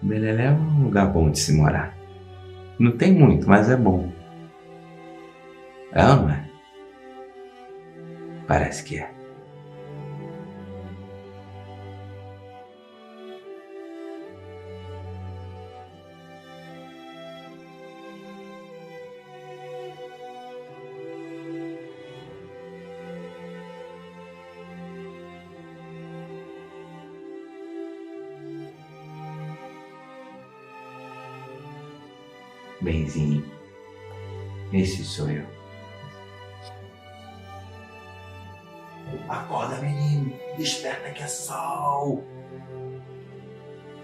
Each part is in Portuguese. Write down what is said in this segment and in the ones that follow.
Beleléu é um lugar bom de se morar. Não tem muito, mas é bom. É ou não é? Parece que é. Benzinho, esse sou eu. Acorda, menino, desperta que é sol.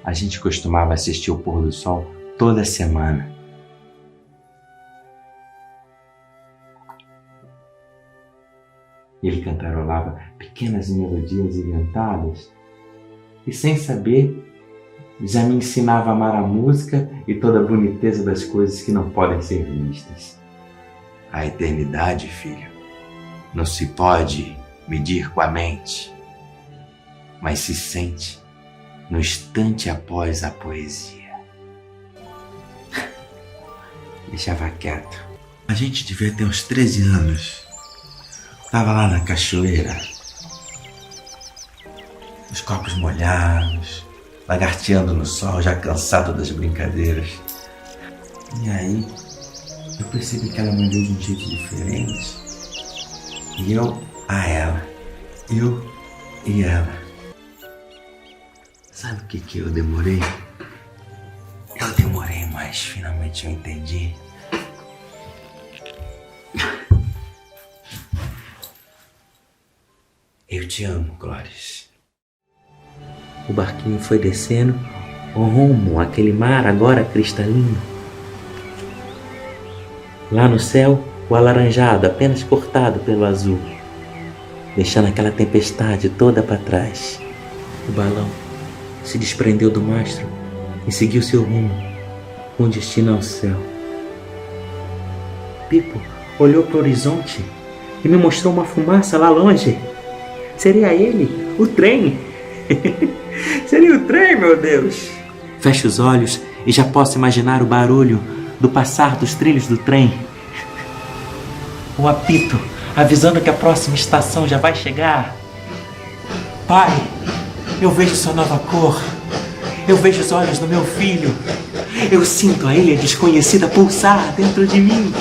A gente costumava assistir o pôr do sol toda semana. Ele cantarolava pequenas melodias inventadas e, sem saber, já me ensinava a amar a música e toda a boniteza das coisas que não podem ser vistas. A eternidade, filho, não se pode medir com a mente, mas se sente no instante após a poesia. Deixava quieto. A gente devia ter uns 13 anos. Tava lá na cachoeira, os copos molhados, lagarteando no sol, já cansado das brincadeiras. E aí, eu percebi que ela me olhou de um jeito diferente. E eu a ela. Eu e ela. Sabe o que eu demorei? Eu demorei, mas finalmente eu entendi. Eu te amo, Glóris. O barquinho foi descendo rumo àquele mar agora cristalino. Lá no céu, o alaranjado apenas cortado pelo azul, deixando aquela tempestade toda para trás. O balão se desprendeu do mastro e seguiu seu rumo, com destino ao céu. Pipo olhou para o horizonte e me mostrou uma fumaça lá longe. Seria ele, o trem. Seria o trem, meu Deus. Fecho os olhos e já posso imaginar o barulho do passar dos trilhos do trem. O apito avisando que a próxima estação já vai chegar. Pai, eu vejo sua nova cor. Eu vejo os olhos do meu filho. Eu sinto a ilha desconhecida pulsar dentro de mim.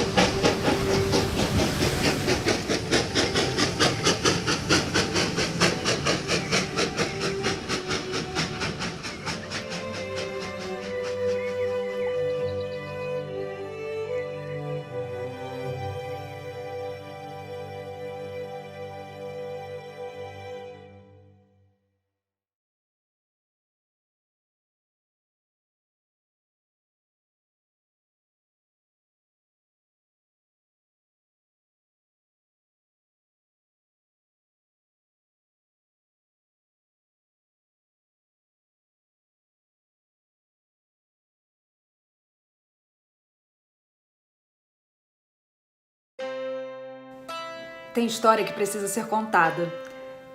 Tem história que precisa ser contada.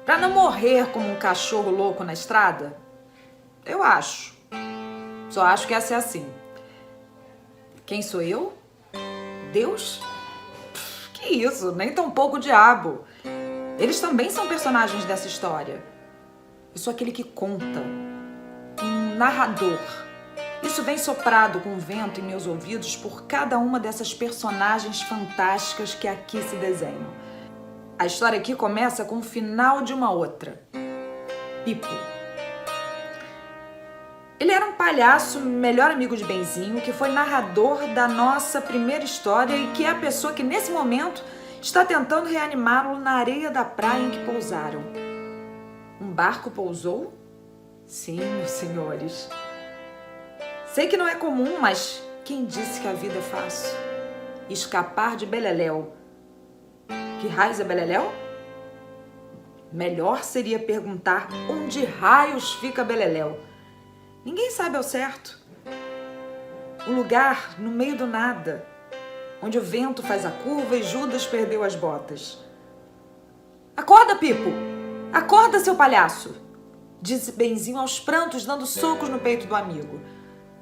Pra não morrer como um cachorro louco na estrada? Eu acho. Só acho que ia ser assim. Quem sou eu? Deus? Que isso, nem tão pouco o diabo. Eles também são personagens dessa história. Eu sou aquele que conta. Um narrador. Isso vem soprado com vento em meus ouvidos por cada uma dessas personagens fantásticas que aqui se desenham. A história aqui começa com o final de uma outra. Pipo. Ele era um palhaço, melhor amigo de Benzinho, que foi narrador da nossa primeira história e que é a pessoa que nesse momento está tentando reanimá-lo na areia da praia em que pousaram. Um barco pousou? Sim, meus senhores. Sei que não é comum, mas quem disse que a vida é fácil? Escapar de Beleléu. Que raios é Beleléu? Melhor seria perguntar onde raios fica Beleléu. Ninguém sabe ao certo. O lugar no meio do nada, onde o vento faz a curva e Judas perdeu as botas. Acorda, Pipo! Acorda, seu palhaço! Disse Benzinho aos prantos, dando socos no peito do amigo.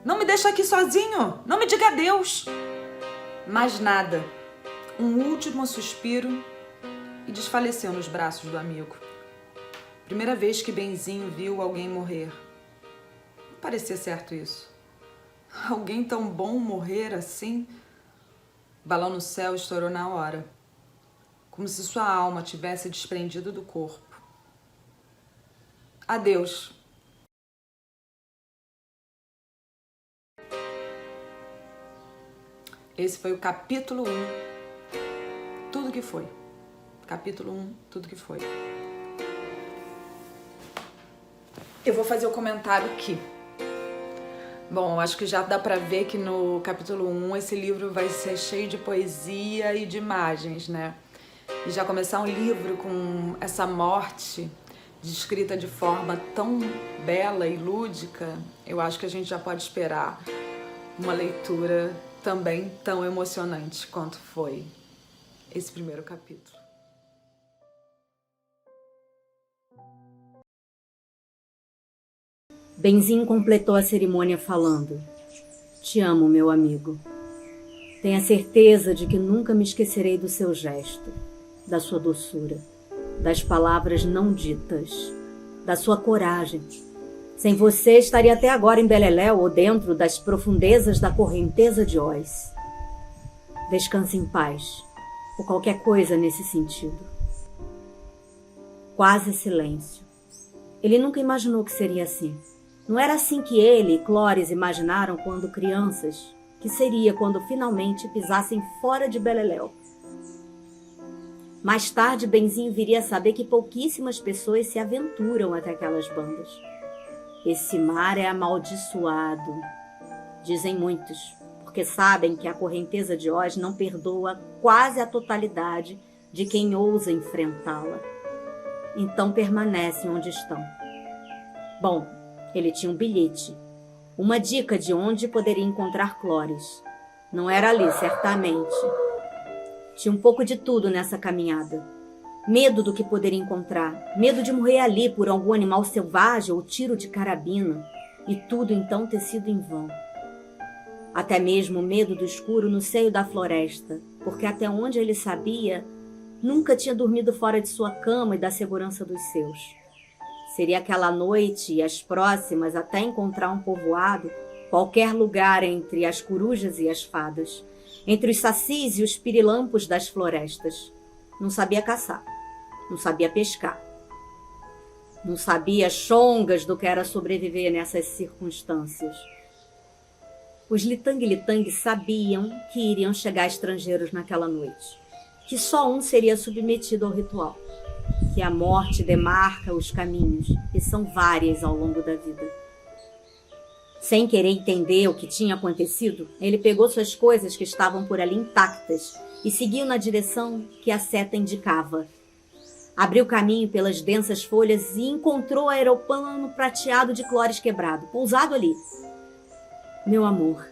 Não me deixa aqui sozinho. Não me diga adeus. Mais nada. Um último suspiro e desfaleceu nos braços do amigo. Primeira vez que Benzinho viu alguém morrer. Não parecia certo isso. Alguém tão bom morrer assim? O balão no céu estourou na hora, como se sua alma tivesse desprendido do corpo. Adeus. Esse foi o capítulo 1. Tudo que foi. Capítulo 1, tudo que foi. Eu vou fazer o comentário aqui. Bom, acho que já dá pra ver que no capítulo 1 esse livro vai ser cheio de poesia e de imagens, né? E já começar um livro com essa morte descrita de forma tão bela e lúdica, eu acho que a gente já pode esperar uma leitura também tão emocionante quanto foi esse primeiro capítulo. Benzinho completou a cerimônia falando: "Te amo, meu amigo. Tenha certeza de que nunca me esquecerei do seu gesto, da sua doçura, das palavras não ditas, da sua coragem. Sem você estaria até agora em Beleléu ou dentro das profundezas da correnteza de Oz. Descanse em paz, ou qualquer coisa nesse sentido." Quase silêncio. Ele nunca imaginou que seria assim. Não era assim que ele e Clóris imaginaram quando crianças, que seria quando finalmente pisassem fora de Beleléu. Mais tarde, Benzinho viria a saber que pouquíssimas pessoas se aventuram até aquelas bandas. Esse mar é amaldiçoado, dizem muitos, porque sabem que a correnteza de Oz não perdoa quase a totalidade de quem ousa enfrentá-la. Então permanecem onde estão. Bom, ele tinha um bilhete, uma dica de onde poderia encontrar Clóris. Não era ali, certamente. Tinha um pouco de tudo nessa caminhada. Medo do que poderia encontrar, medo de morrer ali por algum animal selvagem ou tiro de carabina, e tudo então ter sido em vão. Até mesmo medo do escuro no seio da floresta, porque até onde ele sabia, nunca tinha dormido fora de sua cama e da segurança dos seus. Seria aquela noite e as próximas até encontrar um povoado, qualquer lugar entre as corujas e as fadas, entre os sacis e os pirilampos das florestas. Não sabia caçar, não sabia pescar, não sabia chongas do que era sobreviver nessas circunstâncias. Os Litang-Litang sabiam que iriam chegar estrangeiros naquela noite, que só um seria submetido ao ritual, que a morte demarca os caminhos, e são várias ao longo da vida. Sem querer entender o que tinha acontecido, ele pegou suas coisas que estavam por ali intactas e seguiu na direção que a seta indicava. Abriu caminho pelas densas folhas e encontrou o aeroplano prateado de Clóris quebrado, pousado ali. Meu amor,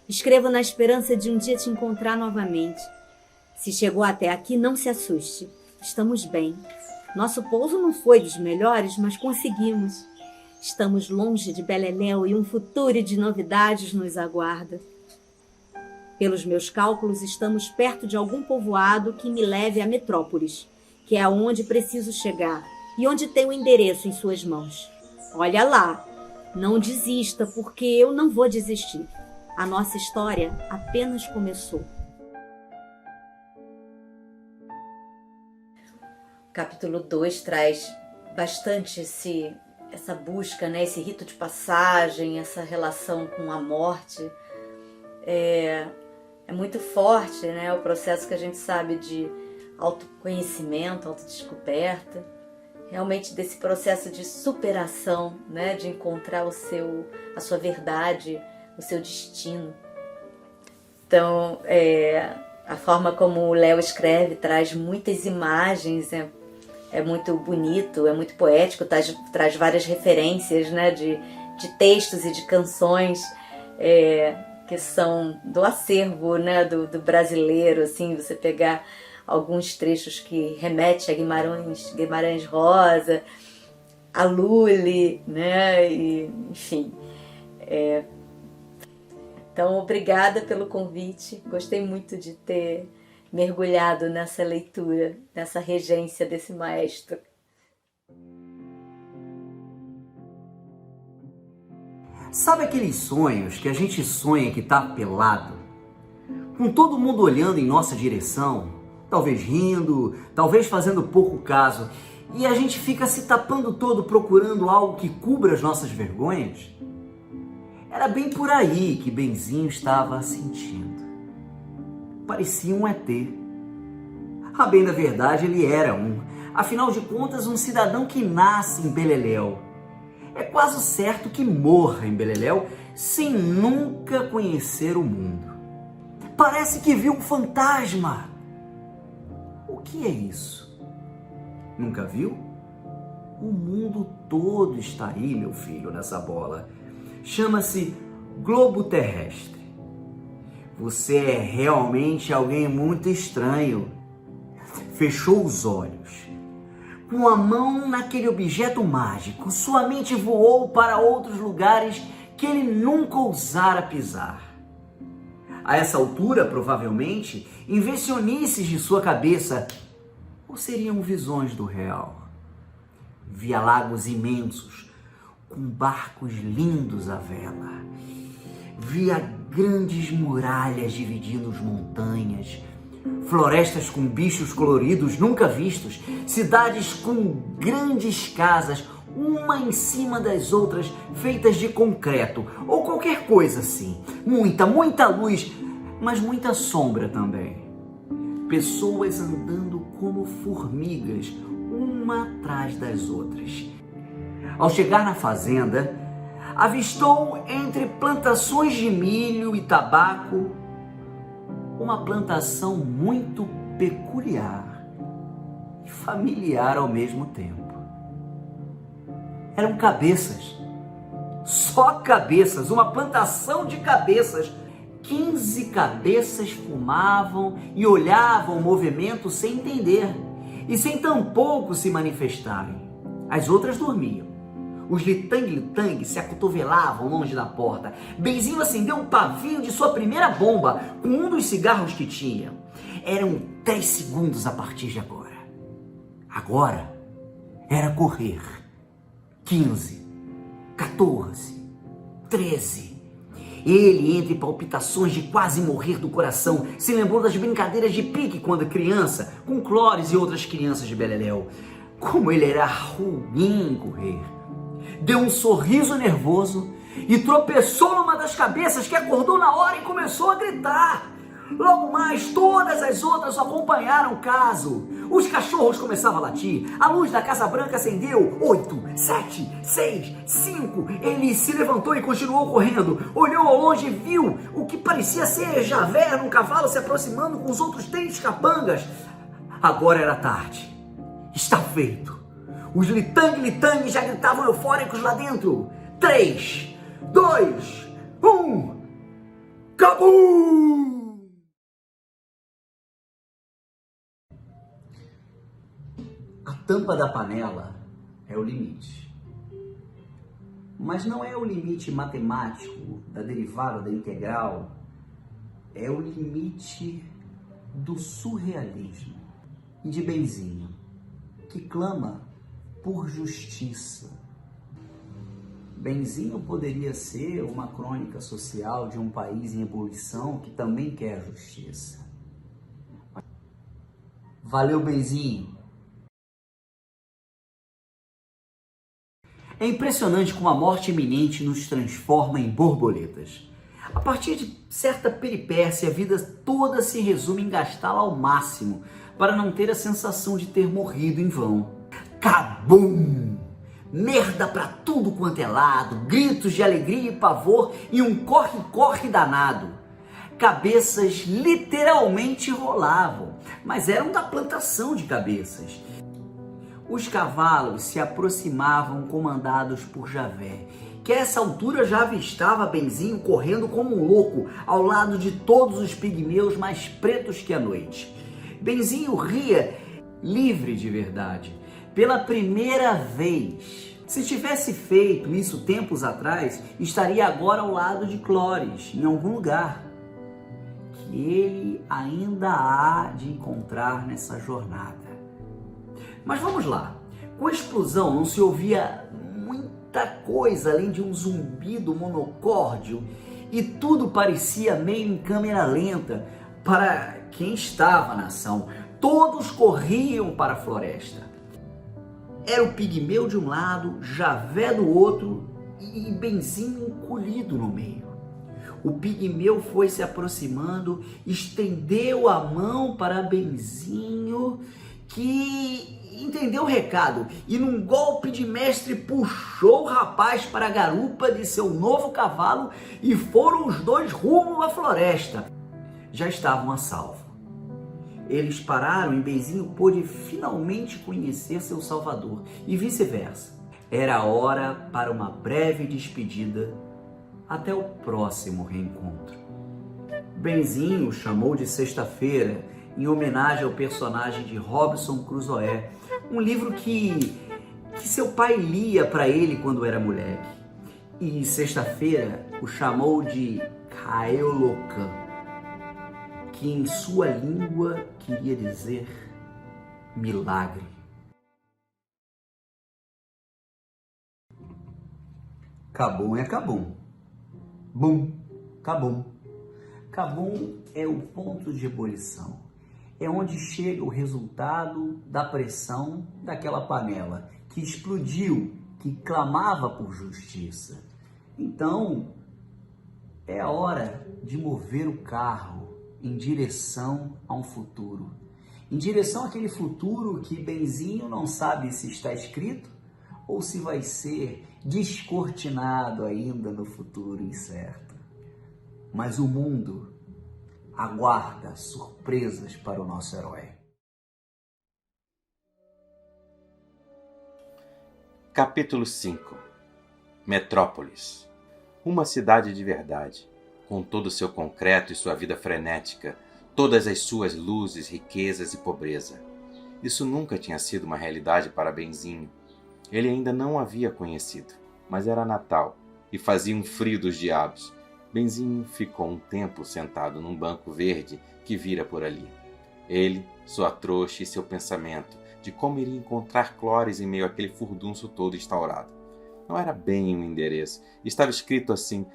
escrevo na esperança de um dia te encontrar novamente. Se chegou até aqui, não se assuste. Estamos bem. Nosso pouso não foi dos melhores, mas conseguimos. Estamos longe de Beleléu e um futuro de novidades nos aguarda. Pelos meus cálculos, estamos perto de algum povoado que me leve a Metrópolis, que é aonde preciso chegar e onde tenho o endereço em suas mãos. Olha lá, não desista, porque eu não vou desistir. A nossa história apenas começou. Capítulo 2 traz bastante essa busca, né? Esse rito de passagem, essa relação com a morte. É muito forte, né? O processo que a gente sabe de autoconhecimento, autodescoberta, realmente desse processo de superação, né? De encontrar a sua verdade, o seu destino. Então, a forma como o Léo escreve traz muitas imagens, é muito bonito, é muito poético, traz várias referências, né, de textos e de canções que são do acervo, né, do brasileiro, assim, você pegar alguns trechos que remetem a Guimarães Rosa, a Lully, né, e, enfim. Então, obrigada pelo convite. Gostei muito de ter mergulhado nessa leitura, nessa regência desse maestro. Sabe aqueles sonhos que a gente sonha que tá pelado? Com todo mundo olhando em nossa direção, talvez rindo, talvez fazendo pouco caso, e a gente fica se tapando todo procurando algo que cubra as nossas vergonhas? Era bem por aí que Benzinho estava sentindo. Parecia um ET. A bem da verdade, ele era um. Afinal de contas, um cidadão que nasce em Beleléu. É quase certo que morra em Beleléu sem nunca conhecer o mundo. Parece que viu um fantasma. O que é isso? Nunca viu? O mundo todo está aí, meu filho, nessa bola. Chama-se globo terrestre. Você é realmente alguém muito estranho. Fechou os olhos. Com a mão naquele objeto mágico, sua mente voou para outros lugares que ele nunca ousara pisar. A essa altura, provavelmente, invencionices de sua cabeça, ou seriam visões do real? Via lagos imensos, com barcos lindos à vela. Via grandes muralhas dividindo as montanhas, florestas com bichos coloridos nunca vistos, cidades com grandes casas, uma em cima das outras, feitas de concreto, ou qualquer coisa assim. Muita luz, mas muita sombra também. Pessoas andando como formigas, uma atrás das outras. Ao chegar na fazenda, avistou entre plantações de milho e tabaco uma plantação muito peculiar e familiar ao mesmo tempo. Eram cabeças, só cabeças, uma plantação de cabeças. 15 cabeças fumavam e olhavam o movimento sem entender e sem tampouco se manifestarem. As outras dormiam. Os litang-litang se acotovelavam longe da porta. Benzinho acendeu um pavio de sua primeira bomba com um dos cigarros que tinha. Eram 10 segundos a partir de agora. Agora era correr. 15, 14, 13. Ele, entre palpitações de quase morrer do coração, se lembrou das brincadeiras de pique quando criança, com Clóris e outras crianças de Beleléu. Como ele era ruim em correr. Deu um sorriso nervoso e tropeçou numa das cabeças, que acordou na hora e começou a gritar. Logo mais, todas as outras acompanharam o caso. Os cachorros começavam a latir, a luz da Casa Branca acendeu. 8, 7, 6, 5. Ele se levantou e continuou correndo. Olhou ao longe e viu o que parecia ser Javert num cavalo se aproximando com os outros 3 capangas. Agora era tarde. Está feito. Os litang-litang já gritavam eufóricos lá dentro. 3, 2, 1. Cabum! A tampa da panela é o limite. Mas não é o limite matemático da derivada da integral. É o limite do surrealismo. E de Benzinho, que clama por justiça. Benzinho poderia ser uma crônica social de um país em ebulição que também quer justiça. Valeu, Benzinho! É impressionante como a morte iminente nos transforma em borboletas. A partir de certa peripécia, a vida toda se resume em gastá-la ao máximo, para não ter a sensação de ter morrido em vão. Cabum! Merda pra tudo quanto é lado, gritos de alegria e pavor e um corre-corre danado. Cabeças literalmente rolavam, mas eram da plantação de cabeças. Os cavalos se aproximavam comandados por Javert, que a essa altura já avistava Benzinho correndo como um louco ao lado de todos os pigmeus mais pretos que a noite. Benzinho ria livre de verdade. Pela primeira vez, Se tivesse feito isso tempos atrás, estaria agora ao lado de Clóris, em algum lugar que ele ainda há de encontrar nessa jornada. Mas vamos lá. Com a explosão não se ouvia muita coisa além de um zumbido monocórdio e tudo parecia meio em câmera lenta para quem estava na ação. Todos corriam para a floresta. Era o pigmeu de um lado, Javé do outro e Benzinho encolhido no meio. O pigmeu foi se aproximando, estendeu a mão para Benzinho, que entendeu o recado e num golpe de mestre puxou o rapaz para a garupa de seu novo cavalo e foram os dois rumo à floresta. Já estavam a salvo. Eles pararam e Benzinho pôde finalmente conhecer seu salvador e vice-versa. Era hora para uma breve despedida até o próximo reencontro. Benzinho chamou de Sexta-feira em homenagem ao personagem de Robinson Crusoe, um livro que seu pai lia para ele quando era moleque. E Sexta-feira o chamou de Caelocan, que em sua língua queria dizer milagre. Cabum é cabum. Bum, cabum. Cabum é o ponto de ebulição. É onde chega o resultado da pressão daquela panela que explodiu, que clamava por justiça. Então, é a hora de mover o carro em direção a um futuro. Em direção àquele futuro que Benzinho não sabe se está escrito ou se vai ser descortinado ainda no futuro incerto. Mas o mundo aguarda surpresas para o nosso herói. Capítulo 5. Metrópolis. Uma cidade de verdade, com todo o seu concreto e sua vida frenética, todas as suas luzes, riquezas e pobreza. Isso nunca tinha sido uma realidade para Benzinho. Ele ainda não a havia conhecido, mas era Natal e fazia um frio dos diabos. Benzinho ficou um tempo sentado num banco verde que vira por ali. Ele, sua trouxa e seu pensamento de como iria encontrar Clóris em meio àquele furdunço todo instaurado. Não era bem um endereço. Estava escrito assim: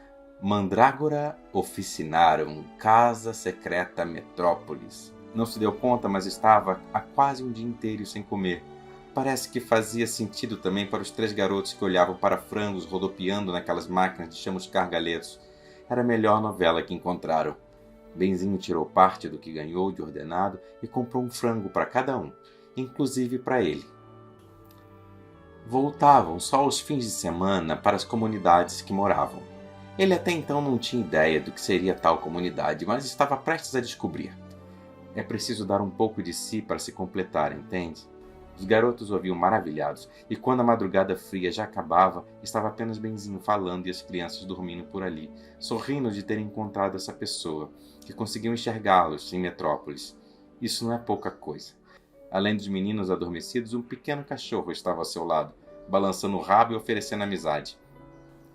Mandrágora Officinarum, Casa Secreta Metrópolis. Não se deu conta, mas estava há quase um dia inteiro sem comer. Parece que fazia sentido também para os 3 garotos que olhavam para frangos rodopiando naquelas máquinas de chamuscar galetos. Era a melhor novela que encontraram. Benzinho tirou parte do que ganhou de ordenado e comprou um frango para cada um, inclusive para ele. Voltavam só aos fins de semana para as comunidades que moravam. Ele até então não tinha ideia do que seria tal comunidade, mas estava prestes a descobrir. É preciso dar um pouco de si para se completar, entende? Os garotos ouviam maravilhados, e quando a madrugada fria já acabava, estava apenas Benzinho falando e as crianças dormindo por ali, sorrindo de terem encontrado essa pessoa, que conseguiam enxergá-los em Metrópolis. Isso não é pouca coisa. Além dos meninos adormecidos, um pequeno cachorro estava ao seu lado, balançando o rabo e oferecendo amizade.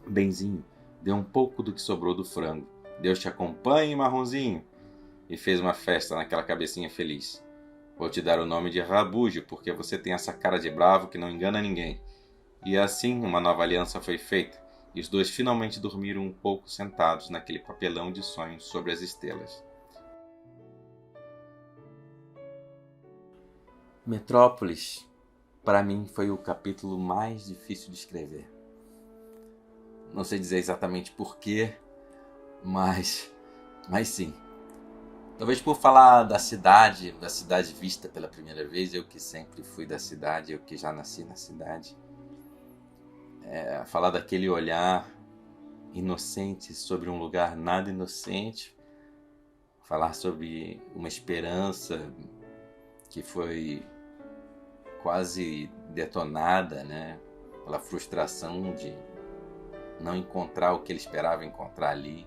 Benzinho deu um pouco do que sobrou do frango. Deus te acompanhe, Marronzinho! E fez uma festa naquela cabecinha feliz. Vou te dar o nome de Rabujo, porque você tem essa cara de bravo que não engana ninguém. E assim uma nova aliança foi feita, e os dois finalmente dormiram um pouco sentados naquele papelão de sonhos sobre as estrelas. Metrópolis, para mim, foi o capítulo mais difícil de escrever. Não sei dizer exatamente porquê, mas sim. Talvez por falar da cidade vista pela primeira vez, eu que sempre fui da cidade, eu que já nasci na cidade. Falar daquele olhar inocente sobre um lugar nada inocente. Falar sobre uma esperança que foi quase detonada, né, pela frustração de não encontrar o que ele esperava encontrar ali.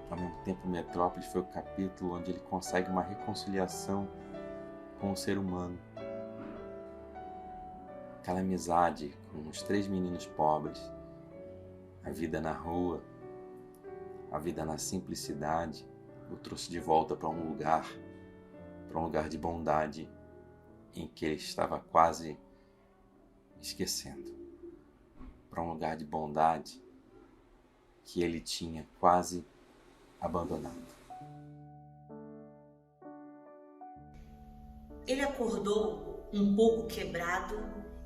Ao mesmo tempo, Metrópolis foi o capítulo onde ele consegue uma reconciliação com o ser humano. aquela amizade com os 3 meninos pobres, a vida na rua, a vida na simplicidade, o trouxe de volta para um lugar de bondade em que ele estava quase esquecendo, para um lugar de bondade que ele tinha quase abandonado. Ele acordou um pouco quebrado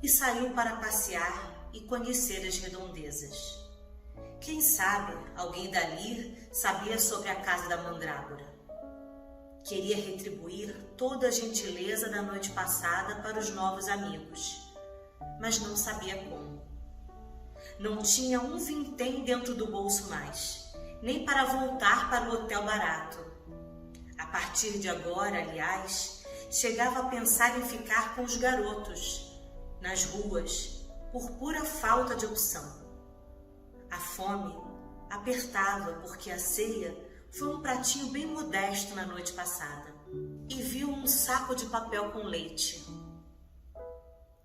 e saiu para passear e conhecer as redondezas. Quem sabe alguém dali sabia sobre a casa da mandrágora. Queria retribuir toda a gentileza da noite passada para os novos amigos, mas não sabia como. Não tinha um vintém dentro do bolso mais, nem para voltar para o hotel barato. A partir de agora, aliás, chegava a pensar em ficar com os garotos, nas ruas, por pura falta de opção. A fome apertava porque a ceia foi um pratinho bem modesto na noite passada e viu um saco de papel com leite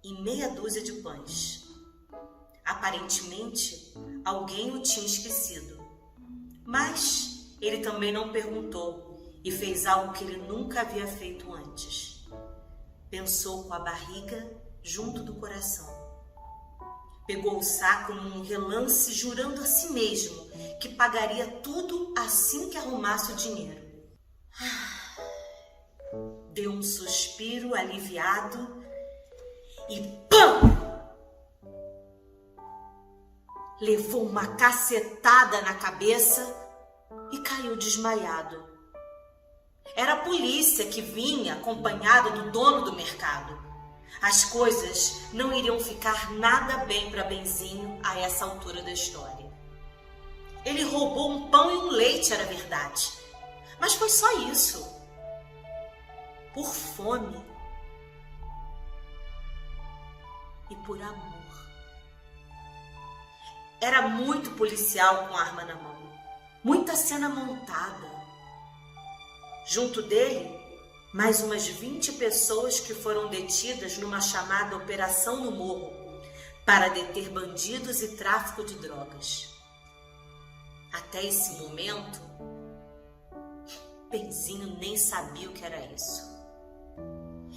e meia dúzia de pães. Aparentemente, alguém o tinha esquecido, mas ele também não perguntou e fez algo que ele nunca havia feito antes. Pensou com a barriga junto do coração. Pegou o saco num relance, jurando a si mesmo que pagaria tudo assim que arrumasse o dinheiro. Deu um suspiro aliviado e pam! Levou uma cacetada na cabeça e caiu desmaiado. Era a polícia que vinha acompanhada do dono do mercado. As coisas não iriam ficar nada bem para Benzinho a essa altura da história. Ele roubou um pão e um leite, era verdade. Mas foi só isso. Por fome e por amor. Era muito policial com arma na mão. Muita cena montada. Junto dele, mais umas 20 pessoas que foram detidas numa chamada Operação no Morro para deter bandidos e tráfico de drogas. Até esse momento, Benzinho nem sabia o que era isso.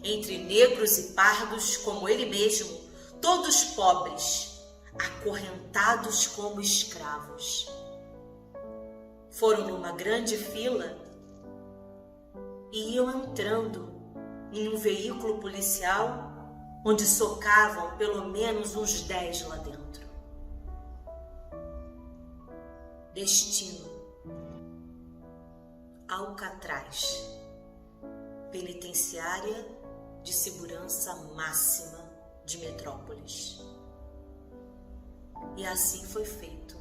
Entre negros e pardos, como ele mesmo, todos pobres, acorrentados como escravos. Foram numa grande fila e iam entrando em um veículo policial onde socavam pelo menos uns 10 lá dentro. Destino: Alcatraz, penitenciária de segurança máxima de Metrópolis. E assim foi feito.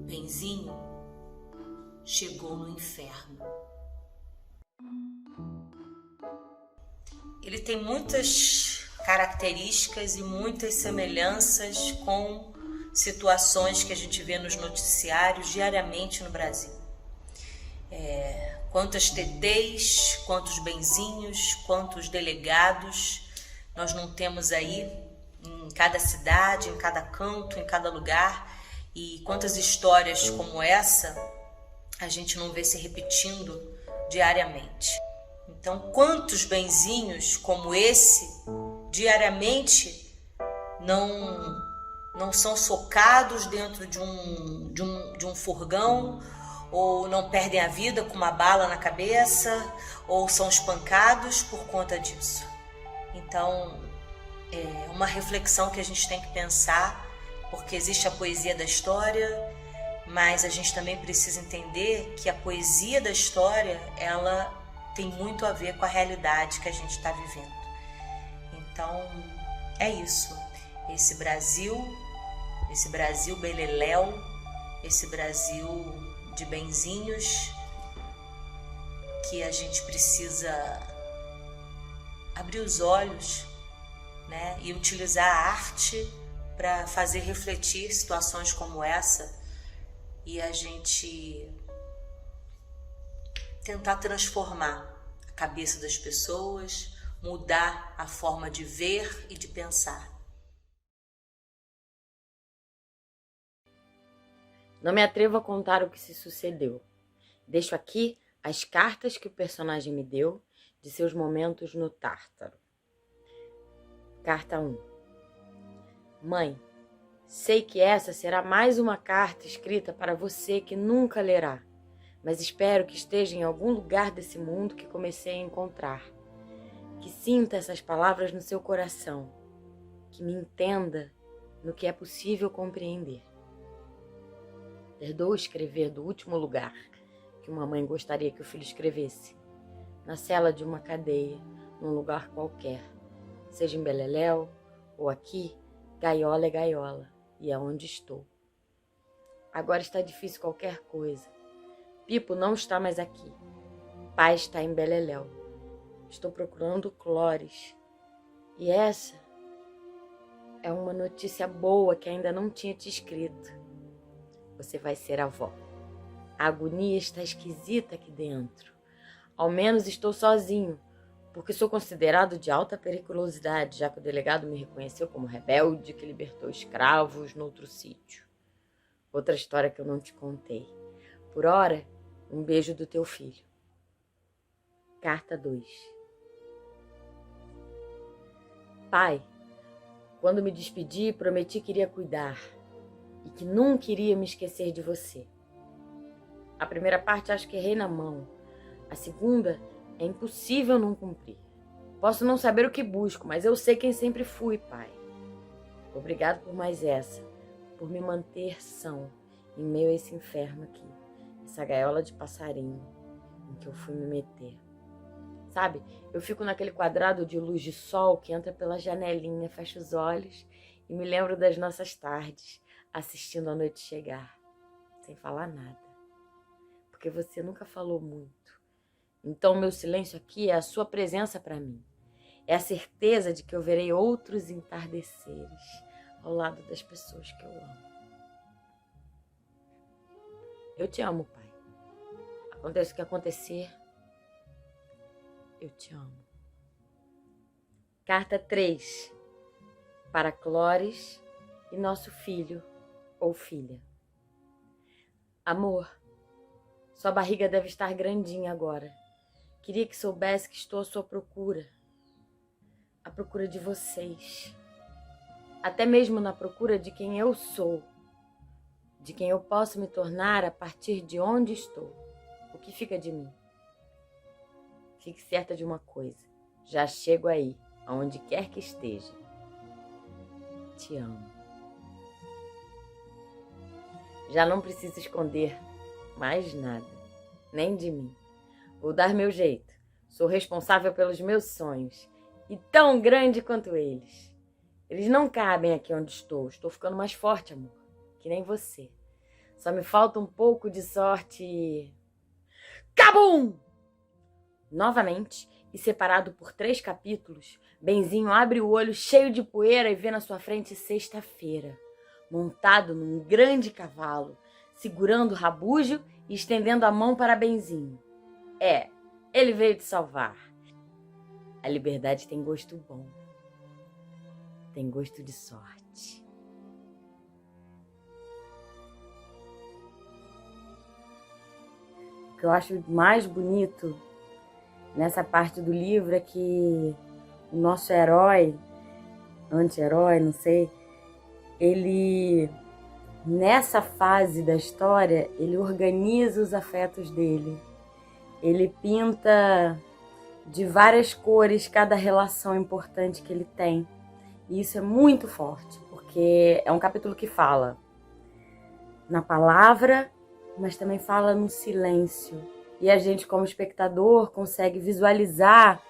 Benzinho chegou no inferno. Ele tem muitas características e muitas semelhanças com situações que a gente vê nos noticiários diariamente no Brasil. Quantas TTs, quantos benzinhos, quantos delegados nós não temos aí em cada cidade, em cada canto, em cada lugar, e quantas histórias como essa a gente não vê se repetindo diariamente. Então, quantos benzinhos como esse diariamente não são socados dentro de um furgão, ou não perdem a vida com uma bala na cabeça, ou são espancados por conta disso. Então, é uma reflexão que a gente tem que pensar, porque existe a poesia da história, mas a gente também precisa entender que a poesia da história, ela tem muito a ver com a realidade que a gente está vivendo. Então, é isso. Esse Brasil beleléu, esse Brasil de benzinhos, que a gente precisa abrir os olhos, né, e utilizar a arte para fazer refletir situações como essa e a gente tentar transformar cabeça das pessoas, mudar a forma de ver e de pensar. Não me atrevo a contar o que se sucedeu. Deixo aqui as cartas que o personagem me deu de seus momentos no Tártaro. Carta 1. Mãe, sei que essa será mais uma carta escrita para você que nunca lerá, mas espero que esteja em algum lugar desse mundo que comecei a encontrar. Que sinta essas palavras no seu coração, que me entenda no que é possível compreender. Perdoa escrever do último lugar que uma mãe gostaria que o filho escrevesse, na cela de uma cadeia, num lugar qualquer, seja em Beleléu ou aqui, gaiola é gaiola, e é onde estou. Agora está difícil qualquer coisa. Pipo não está mais aqui. Pai está em Beleléu. Estou procurando Clóris. E essa é uma notícia boa que ainda não tinha te escrito. Você vai ser avó. A agonia está esquisita aqui dentro. Ao menos estou sozinho, porque sou considerado de alta periculosidade, já que o delegado me reconheceu como rebelde que libertou escravos no outro sítio. Outra história que eu não te contei. Por ora, um beijo do teu filho. Carta 2. Pai, quando me despedi, prometi que iria cuidar e que nunca iria me esquecer de você. A primeira parte acho que errei na mão. A segunda é impossível não cumprir. Posso não saber o que busco, mas eu sei quem sempre fui, pai. Obrigado por mais essa, por me manter são em meio a esse inferno aqui, essa gaiola de passarinho em que eu fui me meter. Sabe, eu fico naquele quadrado de luz de sol que entra pela janelinha, fecho os olhos e me lembro das nossas tardes, assistindo a noite chegar, sem falar nada. Porque você nunca falou muito. Então meu silêncio aqui é a sua presença para mim. É a certeza de que eu verei outros entardeceres ao lado das pessoas que eu amo. Eu te amo, pai. Aconteça o que acontecer, eu te amo. Carta 3. Para Clóris e nosso filho ou filha. Amor, sua barriga deve estar grandinha agora. Queria que soubesse que estou à sua procura. À procura de vocês. Até mesmo na procura de quem eu sou. De quem eu posso me tornar a partir de onde estou. O que fica de mim? Fique certa de uma coisa. Já chego aí, aonde quer que esteja. Te amo. Já não preciso esconder mais nada, nem de mim. Vou dar meu jeito. Sou responsável pelos meus sonhos. E tão grande quanto eles. Eles não cabem aqui onde estou. Estou ficando mais forte, amor. Que nem você. Só me falta um pouco de sorte e... Cabum! Novamente, e separado por 3 capítulos, Benzinho abre o olho cheio de poeira e vê na sua frente sexta-feira, montado num grande cavalo, segurando o rabujo e estendendo a mão para Benzinho. Ele veio te salvar. A liberdade tem gosto bom. Tem gosto de sorte. O que eu acho mais bonito nessa parte do livro é que o nosso herói, anti-herói, não sei, ele, nessa fase da história, ele organiza os afetos dele. Ele pinta de várias cores cada relação importante que ele tem. E isso é muito forte, porque é um capítulo que fala na palavra, mas também fala no silêncio. E a gente, como espectador, consegue visualizar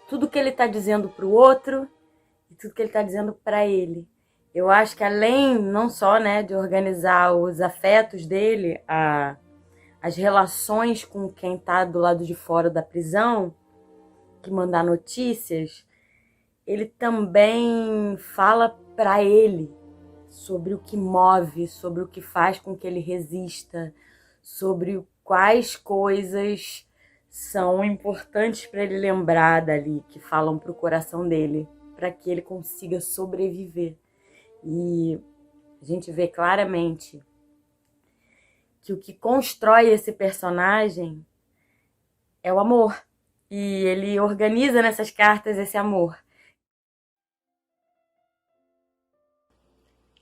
tudo que ele está dizendo para o outro e tudo que ele está dizendo para ele. Eu acho que além, não só de organizar os afetos dele, as relações com quem está do lado de fora da prisão, que mandar notícias, ele também fala para ele sobre o que move, sobre o que faz com que ele resista, sobre quais coisas são importantes para ele lembrar dali, que falam para o coração dele, para que ele consiga sobreviver. E a gente vê claramente que o que constrói esse personagem é o amor. E ele organiza nessas cartas esse amor.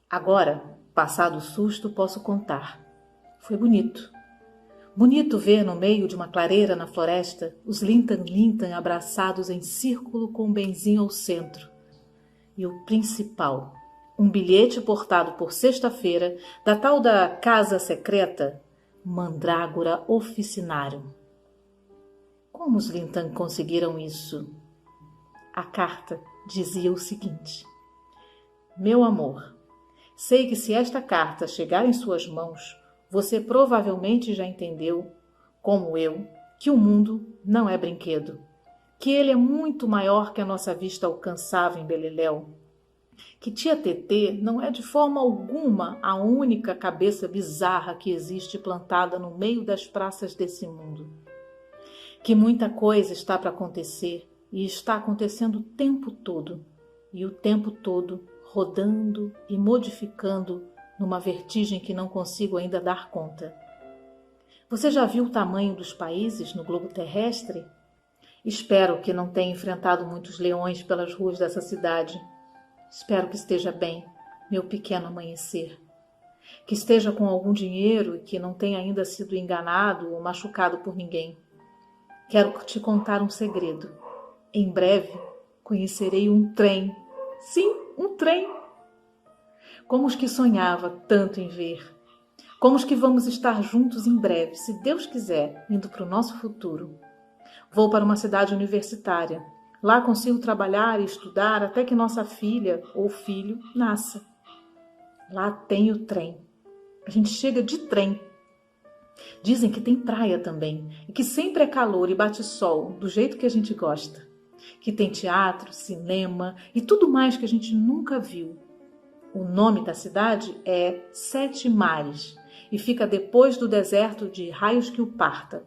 Agora, passado o susto, posso contar. Foi bonito. Bonito ver no meio de uma clareira na floresta os Lintan abraçados em círculo com o Benzinho ao centro. E o principal, um bilhete portado por sexta-feira da tal da Casa Secreta, Mandrágora Oficinário. Como os Lintan conseguiram isso? A carta dizia o seguinte: Meu amor, sei que se esta carta chegar em suas mãos, você provavelmente já entendeu, como eu, que o mundo não é brinquedo, que ele é muito maior que a nossa vista alcançava em Beleléu, que tia Tetê não é de forma alguma a única cabeça bizarra que existe plantada no meio das praças desse mundo, que muita coisa está para acontecer e está acontecendo o tempo todo, e o tempo todo rodando e modificando numa vertigem que não consigo ainda dar conta. Você já viu o tamanho dos países no globo terrestre? Espero que não tenha enfrentado muitos leões pelas ruas dessa cidade. Espero que esteja bem, meu pequeno amanhecer. Que esteja com algum dinheiro e que não tenha ainda sido enganado ou machucado por ninguém. Quero te contar um segredo. Em breve conhecerei um trem. Sim, um trem. Como os que sonhava tanto em ver. Como os que vamos estar juntos em breve, se Deus quiser, indo para o nosso futuro. Vou para uma cidade universitária. Lá consigo trabalhar e estudar até que nossa filha ou filho nasça. Lá tem o trem. A gente chega de trem. Dizem que tem praia também e que sempre é calor e bate sol, do jeito que a gente gosta. Que tem teatro, cinema e tudo mais que a gente nunca viu. O nome da cidade é Sete Mares e fica depois do deserto de Raios que o Parta.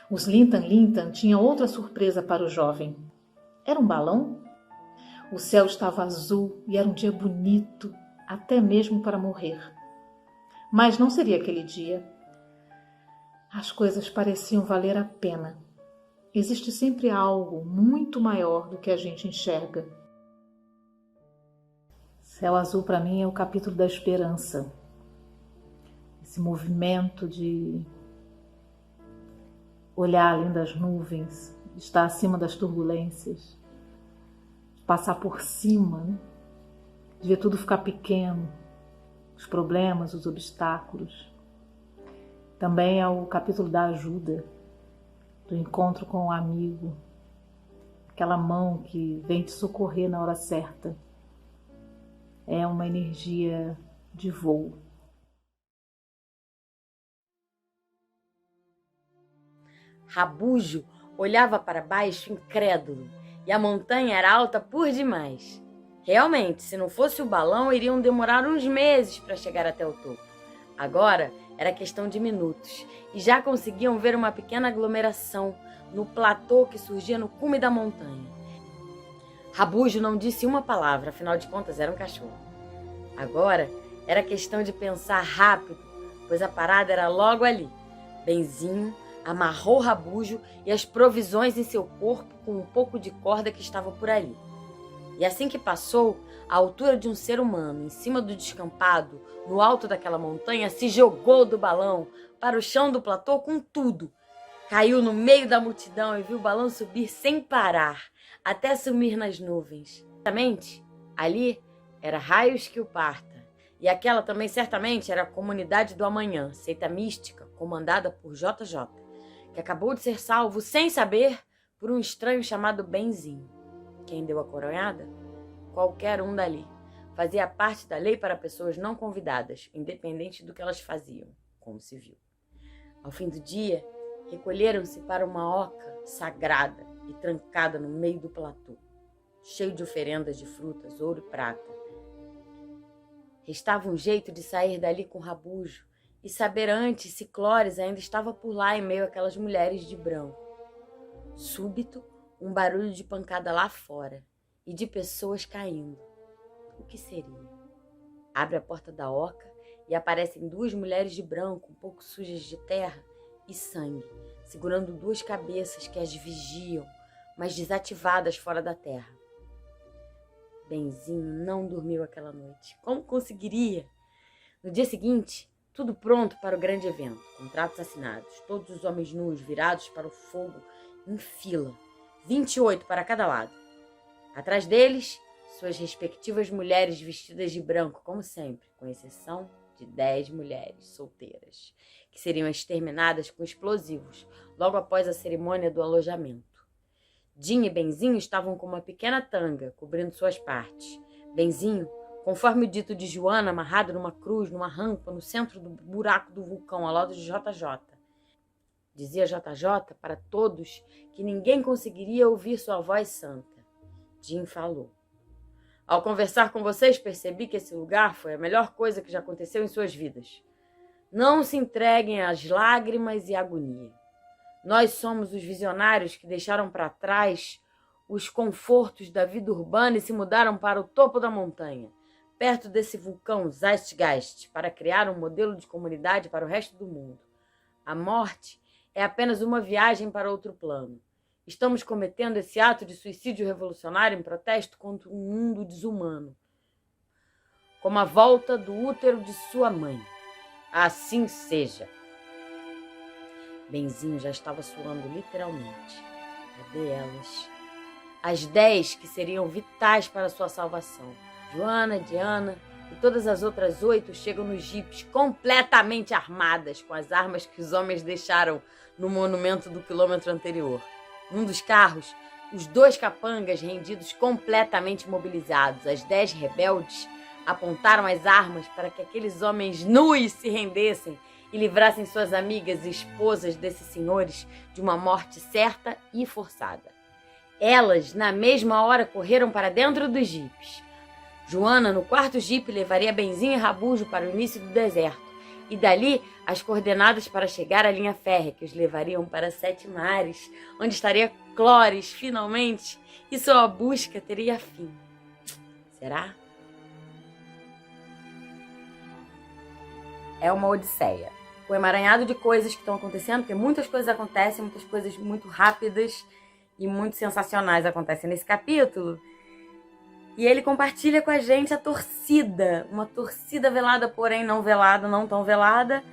Os Lintan tinham outra surpresa para o jovem. Era um balão? O céu estava azul e era um dia bonito, até mesmo para morrer. Mas não seria aquele dia. As coisas pareciam valer a pena. Existe sempre algo muito maior do que a gente enxerga. Céu azul para mim é o capítulo da esperança. Esse movimento de olhar além das nuvens, estar acima das turbulências, passar por cima, né? De ver tudo ficar pequeno, os problemas, os obstáculos. Também é o capítulo da ajuda, do encontro com o amigo, aquela mão que vem te socorrer na hora certa. É uma energia de voo. Rabujo olhava para baixo incrédulo, e a montanha era alta por demais. Realmente, se não fosse o balão, iriam demorar uns meses para chegar até o topo. Agora era questão de minutos, e já conseguiam ver uma pequena aglomeração no platô que surgia no cume da montanha. Rabujo não disse uma palavra, afinal de contas era um cachorro. Agora era questão de pensar rápido, pois a parada era logo ali. Benzinho amarrou Rabujo e as provisões em seu corpo com um pouco de corda que estava por ali. E assim que passou, à altura de um ser humano, em cima do descampado, no alto daquela montanha, se jogou do balão para o chão do platô com tudo. Caiu no meio da multidão e viu o balão subir sem parar, até sumir nas nuvens. Certamente, ali era Raios que o Parta. E aquela também certamente era a Comunidade do Amanhã, seita mística comandada por JJ, que acabou de ser salvo sem saber por um estranho chamado Benzinho. Quem deu a coronhada? Qualquer um dali. Fazia parte da lei para pessoas não convidadas, independente do que elas faziam, como se viu. Ao fim do dia, recolheram-se para uma oca sagrada e trancada no meio do platô, cheio de oferendas de frutas, ouro e prata. Restava um jeito de sair dali com Rabujo e saber antes se Clóris ainda estava por lá em meio àquelas mulheres de branco. Súbito, um barulho de pancada lá fora e de pessoas caindo. O que seria? Abre a porta da oca e aparecem duas mulheres de branco, um pouco sujas de terra e sangue, segurando duas cabeças que as vigiam, mas desativadas fora da terra. Benzinho não dormiu aquela noite. Como conseguiria? No dia seguinte, tudo pronto para o grande evento. Contratos assinados, todos os homens nus virados para o fogo em fila, 28 para cada lado. Atrás deles, suas respectivas mulheres vestidas de branco, como sempre, com exceção de 10 mulheres solteiras, que seriam exterminadas com explosivos logo após a cerimônia do alojamento. Jim e Benzinho estavam com uma pequena tanga, cobrindo suas partes. Benzinho, conforme o dito de Joana, amarrado numa cruz, numa rampa, no centro do buraco do vulcão, ao lado de JJ. Dizia JJ para todos que ninguém conseguiria ouvir sua voz santa. Jim falou: ao conversar com vocês, percebi que esse lugar foi a melhor coisa que já aconteceu em suas vidas. Não se entreguem às lágrimas e à agonia. Nós somos os visionários que deixaram para trás os confortos da vida urbana e se mudaram para o topo da montanha, perto desse vulcão Zeitgeist, para criar um modelo de comunidade para o resto do mundo. A morte é apenas uma viagem para outro plano. Estamos cometendo esse ato de suicídio revolucionário em protesto contra um mundo desumano, como a volta do útero de sua mãe. Assim seja. Benzinho já estava suando literalmente. Cadê elas? As 10 que seriam vitais para sua salvação. Joana, Diana e todas as outras 8 chegam nos jipes completamente armadas com as armas que os homens deixaram no monumento do quilômetro anterior. Num dos carros, os 2 capangas rendidos completamente mobilizados. As 10 rebeldes apontaram as armas para que aqueles homens nus se rendessem e livrassem suas amigas e esposas desses senhores de uma morte certa e forçada. Elas, na mesma hora, correram para dentro dos jipes. Joana, no 4º jipe, levaria Benzinho e Rabujo para o início do deserto, e dali as coordenadas para chegar à linha férrea, que os levariam para 7 mares, onde estaria Clóris, finalmente, e sua busca teria fim. Será? É uma odisseia. O emaranhado de coisas que estão acontecendo, porque muitas coisas acontecem, muitas coisas muito rápidas e muito sensacionais acontecem nesse capítulo. E ele compartilha com a gente a torcida, uma torcida velada, porém não velada, não tão velada.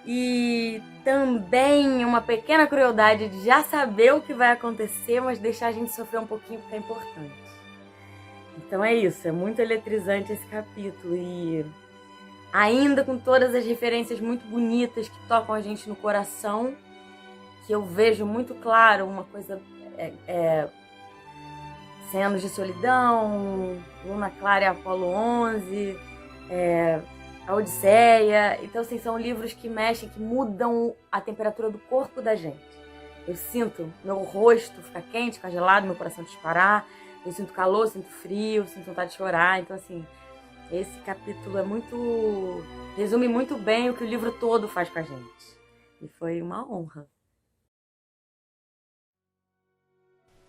E também uma pequena crueldade de já saber o que vai acontecer, mas deixar a gente sofrer um pouquinho porque é importante. Então é isso, é muito eletrizante esse capítulo. E ainda com todas as referências muito bonitas que tocam a gente no coração, que eu vejo muito claro uma coisa... 100 Anos de Solidão, Luna Clara e Apolo 11, A Odisseia. Então, assim, são livros que mexem, que mudam a temperatura do corpo da gente. Eu sinto meu rosto ficar quente, ficar gelado, meu coração disparar, eu sinto calor, sinto frio, sinto vontade de chorar. Então, assim, esse capítulo resume muito bem o que o livro todo faz com a gente. E foi uma honra.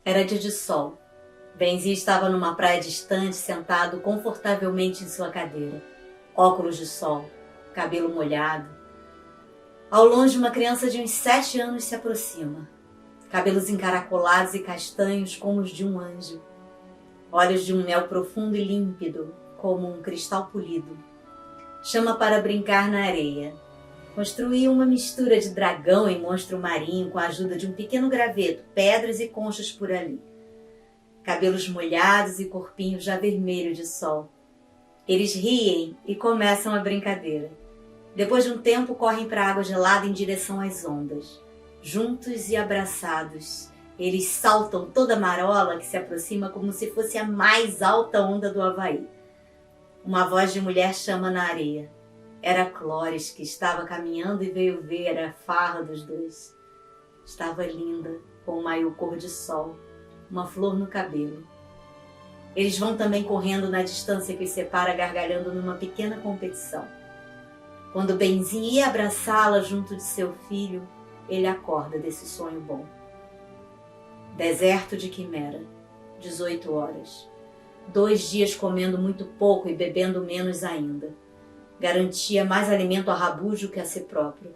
Era dia de sol. Benzinho estava numa praia distante, sentado confortavelmente em sua cadeira. Óculos de sol, cabelo molhado. Ao longe, uma criança de uns 7 anos se aproxima. Cabelos encaracolados e castanhos como os de um anjo. Olhos de um mel profundo e límpido, como um cristal polido. Chama para brincar na areia. Construiu uma mistura de dragão e monstro marinho com a ajuda de um pequeno graveto, pedras e conchas por ali. Cabelos molhados e corpinho já vermelho de sol. Eles riem e começam a brincadeira. Depois de um tempo, correm para a água gelada em direção às ondas. Juntos e abraçados, eles saltam toda a marola que se aproxima como se fosse a mais alta onda do Havaí. Uma voz de mulher chama na areia. Era Clóris, que estava caminhando e veio ver a farra dos dois. Estava linda, com um maiô cor de sol, uma flor no cabelo. Eles vão também correndo na distância que os separa, gargalhando numa pequena competição. Quando Benzinho ia abraçá-la junto de seu filho, ele acorda desse sonho bom. Deserto de Quimera, 18 horas. 2 dias comendo muito pouco e bebendo menos ainda. Garantia mais alimento a Rabujo que a si próprio.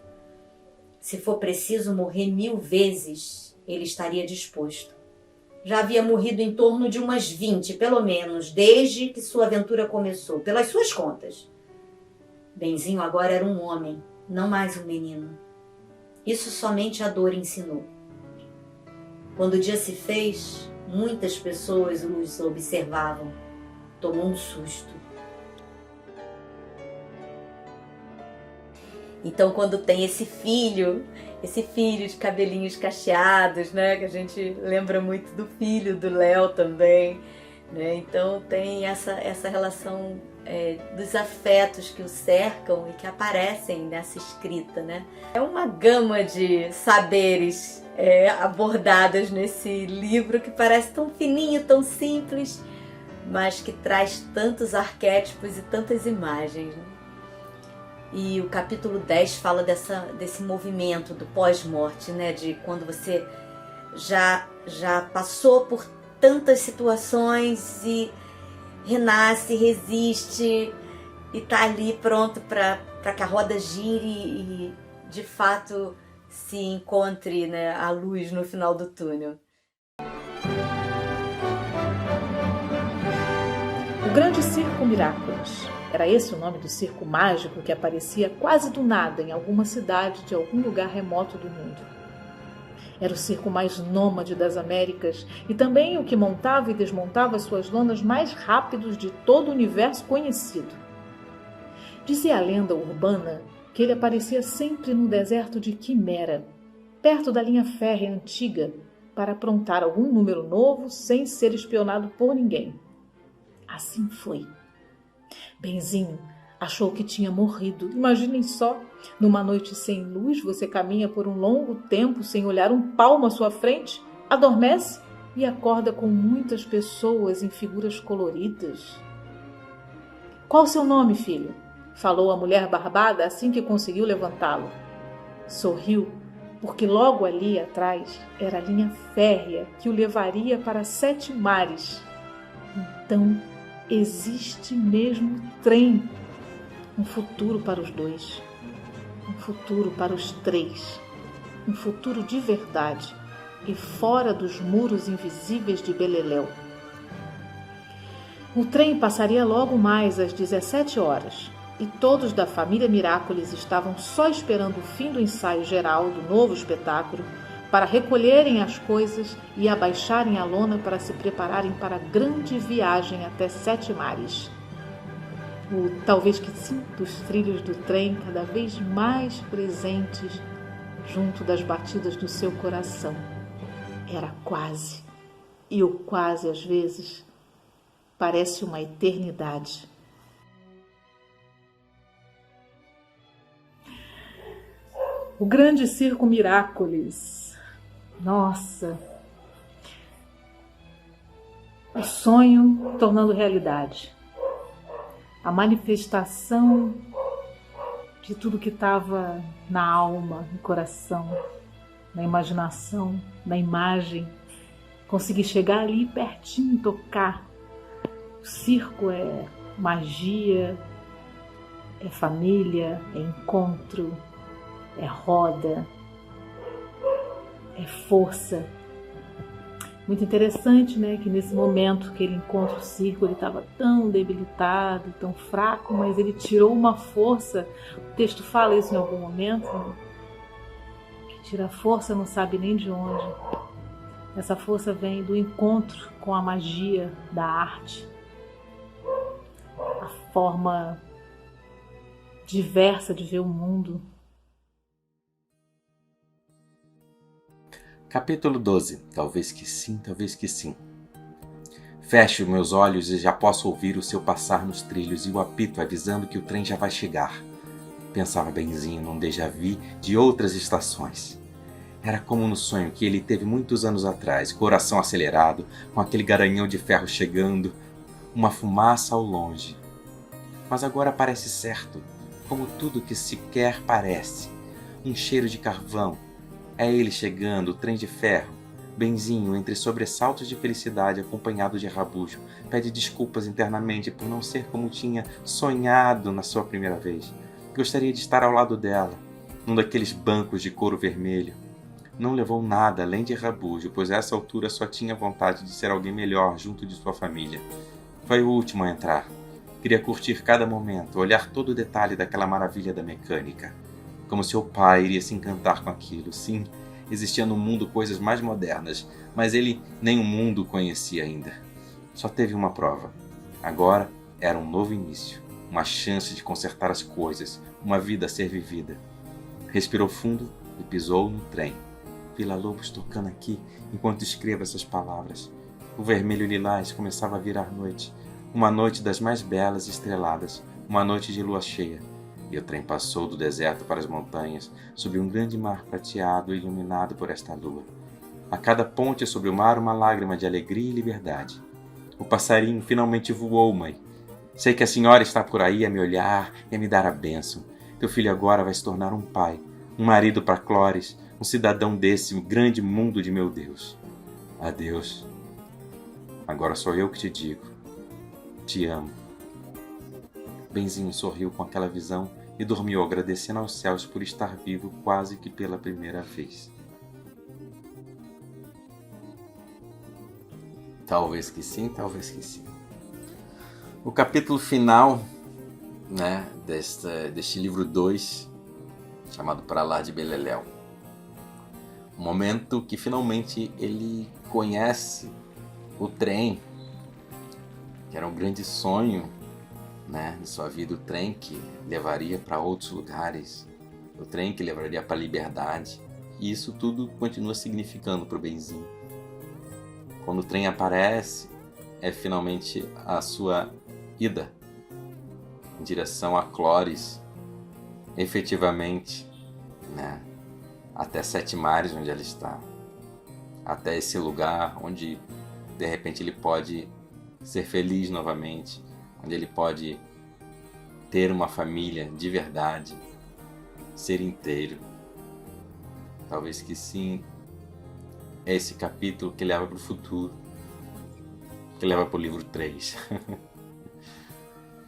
Se for preciso morrer 1000 vezes, ele estaria disposto. Já havia morrido em torno de umas 20, pelo menos, desde que sua aventura começou, pelas suas contas. Benzinho agora era um homem, não mais um menino. Isso somente a dor ensinou. Quando o dia se fez, muitas pessoas os observavam. Tomou um susto. Então, quando tem esse filho de cabelinhos cacheados, né? Que a gente lembra muito do filho do Léo também, né? Então tem essa relação dos afetos que o cercam e que aparecem nessa escrita, né? É uma gama de saberes abordados nesse livro que parece tão fininho, tão simples, mas que traz tantos arquétipos e tantas imagens, né? E o capítulo 10 fala desse movimento do pós-morte, né? De quando você já passou por tantas situações e renasce, resiste e tá ali pronto para que a roda gire e de fato se encontre, né, a luz no final do túnel. O Grande Circo Miraculous. Era esse o nome do circo mágico que aparecia quase do nada em alguma cidade de algum lugar remoto do mundo. Era o circo mais nômade das Américas e também o que montava e desmontava as suas lonas mais rápidos de todo o universo conhecido. Dizia a lenda urbana que ele aparecia sempre no deserto de Quimera, perto da linha férrea antiga, para aprontar algum número novo sem ser espionado por ninguém. Assim foi. Benzinho achou que tinha morrido. Imaginem só, numa noite sem luz, você caminha por um longo tempo sem olhar um palmo à sua frente, adormece e acorda com muitas pessoas em figuras coloridas. Qual o seu nome, filho? Falou a mulher barbada assim que conseguiu levantá-lo. Sorriu, porque logo ali atrás era a linha férrea que o levaria para 7 mares. Então, existe mesmo trem. Um futuro para os 2. Um futuro para os 3. Um futuro de verdade e fora dos muros invisíveis de Beleléu. O trem passaria logo mais às 17 horas e todos da família Miraculous estavam só esperando o fim do ensaio geral do novo espetáculo para recolherem as coisas e abaixarem a lona para se prepararem para a grande viagem até 7 mares. O talvez que sim dos trilhos do trem cada vez mais presentes junto das batidas do seu coração. Era quase, e o quase às vezes parece uma eternidade. O Grande Circo Miraculous. Nossa, o sonho tornando realidade, a manifestação de tudo que estava na alma, no coração, na imaginação, na imagem. Consegui chegar ali pertinho, tocar. O circo é magia, é família, é encontro, é roda, é força. Muito interessante, né? Que nesse momento que ele encontra o circo, ele estava tão debilitado, tão fraco, mas ele tirou uma força. O texto fala isso em algum momento, né? Que tira força não sabe nem de onde. Essa força vem do encontro com a magia da arte, a forma diversa de ver o mundo. Capítulo 12. Talvez que sim, talvez que sim. Fecho meus olhos e já posso ouvir o seu passar nos trilhos e o apito avisando que o trem já vai chegar. Pensava Benzinho num déjà-vu de outras estações. Era como no sonho que ele teve muitos anos atrás, coração acelerado, com aquele garanhão de ferro chegando, uma fumaça ao longe. Mas agora parece certo. como tudo que sequer parece. Um cheiro de carvão. É ele chegando, o trem de ferro. Benzinho, entre sobressaltos de felicidade, acompanhado de rabujo, pede desculpas internamente por não ser como tinha sonhado na sua primeira vez. Gostaria de estar ao lado dela, num daqueles bancos de couro vermelho. Não levou nada além de rabujo, pois a essa altura só tinha vontade de ser alguém melhor junto de sua família. Foi o último a entrar. Queria curtir cada momento, olhar todo o detalhe daquela maravilha da mecânica. Como seu pai iria se encantar com aquilo. Sim, existiam no mundo coisas mais modernas, mas ele nem o mundo conhecia ainda. Só teve uma prova. Agora era um novo início, uma chance de consertar as coisas, uma vida a ser vivida. Respirou fundo e pisou no trem. Villa-Lobos tocando aqui enquanto escrevo essas palavras. O vermelho lilás começava a virar noite. Uma noite das mais belas e estreladas, uma noite de lua cheia. E o trem passou do deserto para as montanhas, sobre um grande mar prateado e iluminado por esta lua. A cada ponte sobre o mar uma lágrima de alegria e liberdade. O passarinho finalmente voou, mãe. Sei que a senhora está por aí a me olhar e a me dar a bênção. Teu filho agora vai se tornar um pai, um marido para Clóris, um cidadão desse grande mundo de meu Deus. Adeus. Agora sou eu que te digo. Te amo. Benzinho sorriu com aquela visão e dormiu agradecendo aos céus por estar vivo quase que pela primeira vez. Talvez que sim, talvez que sim. O capítulo final, né, deste livro 2, chamado Para Lá de Beleléu. O momento que finalmente ele conhece o trem, que era um grande sonho, né, de sua vida, o trem que levaria para outros lugares, o trem que levaria para a liberdade. E isso tudo continua significando para o Benzinho. Quando o trem aparece, é finalmente a sua ida em direção a Clóris, efetivamente, né, até Sete Mares, onde ela está, até esse lugar onde de repente ele pode ser feliz novamente, onde ele pode ter uma família de verdade, ser inteiro. Talvez que sim, é esse capítulo que leva para o futuro, que leva para o livro 3,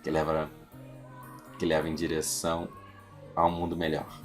que leva em direção a um mundo melhor.